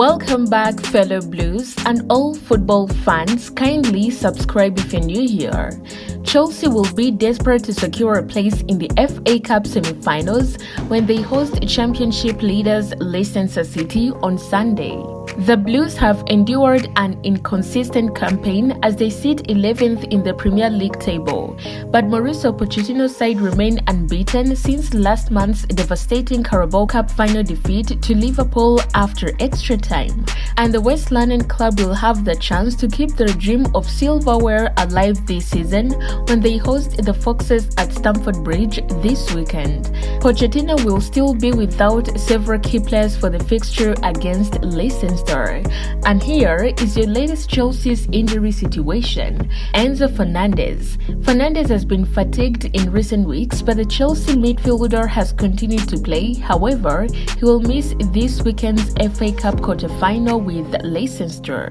Welcome back, fellow Blues and all football fans. Kindly subscribe if you're new here. Chelsea will be desperate to secure a place in the FA Cup semi-finals when they host Championship leaders Leicester City on Sunday. The Blues have endured an inconsistent campaign as they sit 11th in the Premier League table, but Mauricio Pochettino's side remain unbeaten since last month's devastating Carabao Cup final defeat to Liverpool after extra time, and the West London club will have the chance to keep their dream of silverware alive this season when they host the Foxes at Stamford Bridge this weekend. Pochettino will still be without several key players for the fixture against Leicester. And here is your latest Chelsea's injury situation. Enzo Fernandez. Fernandez has been fatigued in recent weeks, but the Chelsea midfielder has continued to play. However, he will miss this weekend's FA Cup quarter-final with Leicester.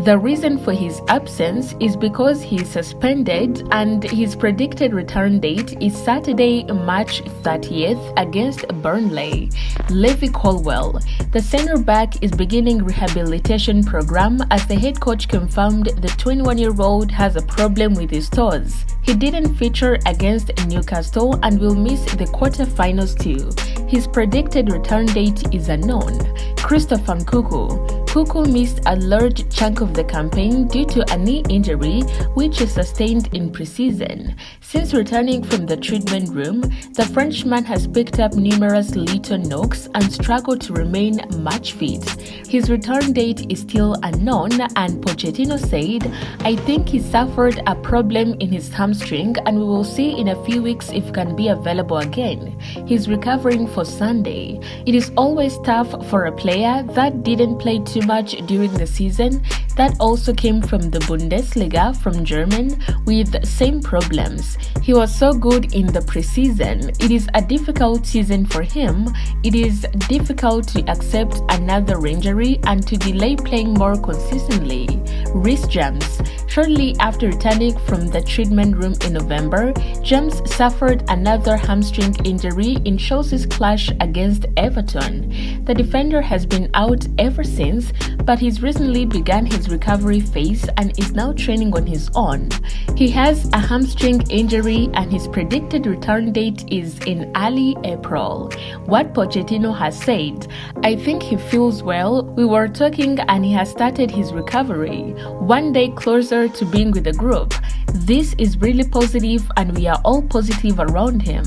The reason for his absence is because he is suspended, and his predicted return date is Saturday, March 30th against Burnley. Levi Colwill. The centre-back is beginning rehabilitation program as the head coach confirmed the 21-year-old has a problem with his toes. He didn't feature against Newcastle and will miss the quarter-finals too. His predicted return date is unknown. Christopher Nkunku. Nkunku missed a large chunk of the campaign due to a knee injury which he sustained in preseason. Since returning from the treatment room, the Frenchman has picked up numerous little knocks and struggled to remain match fit. His return date is still unknown, and Pochettino said, "I think he suffered a problem in his hamstring and we will see in a few weeks if he can be available again. He's recovering for Sunday." It is always tough for a player that didn't play too much during the season that also came from the Bundesliga from Germany with same problems. He was so good in the preseason. It is a difficult season for him. It is difficult to accept another injury and to delay playing more consistently. Reece James. Shortly after returning from the treatment room in November, James suffered another hamstring injury in Chelsea's clash against Everton. The defender has been out ever since, but he's recently begun his recovery phase and is now training on his own. He has a hamstring injury and his predicted return date is in early April. What Pochettino has said, "I think he feels well. We were talking and he has started his recovery. One day closer to being with the group. This is really positive and we are all positive around him.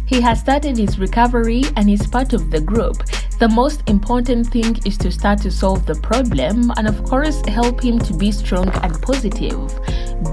He has started his recovery and is part of the group. The most important thing is to start to solve the problem and of course help him to be strong and positive."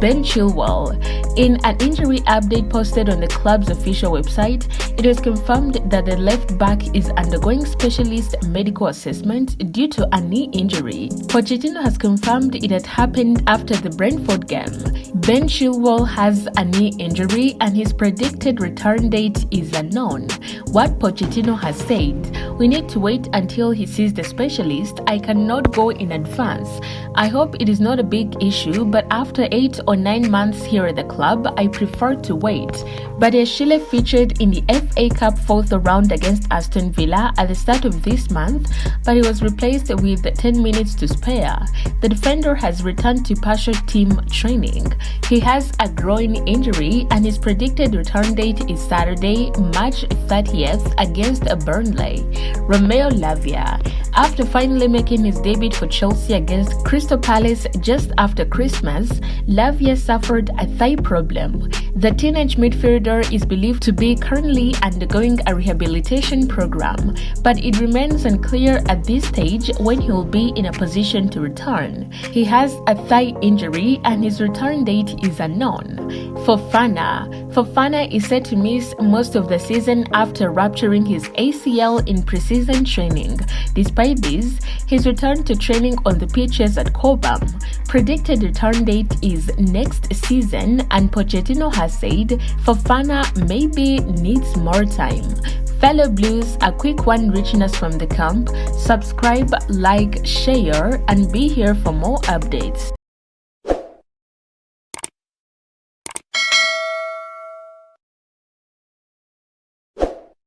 Ben Chilwell. In an injury update posted on the club's official website, it was confirmed that the left back is undergoing specialist medical assessment due to a knee injury. Pochettino has confirmed it had happened after the Brentford game. Ben Chilwell has a knee injury and his predicted return date is unknown. What Pochettino has said, "We need to wait until he sees the specialist. I cannot go in advance. I hope it is not a big issue, but after 8 or 9 months here at the club, I prefer to wait." Badiashile featured in the FA Cup fourth round against Aston Villa at the start of this month, but he was replaced with 10 minutes to spare. The defender has returned to partial team training. He has a groin injury and his predicted return date is Saturday, March 30th against Burnley. Romeo Lavia. After finally making his debut for Chelsea against Crystal Palace just after Christmas, Lavia suffered a thigh problem. The teenage midfielder is believed to be currently undergoing a rehabilitation program, but it remains unclear at this stage when he will be in a position to return. He has a thigh injury and his return date is unknown. Fofana is set to miss most of the season after rupturing his ACL in preseason training. Despite this, his return to training on the pitches at Cobham. Predicted return date is next season, and Pochettino has said Fofana maybe needs more time. Fellow Blues, a quick one reaching us from the camp. Subscribe, like, share, and be here for more updates.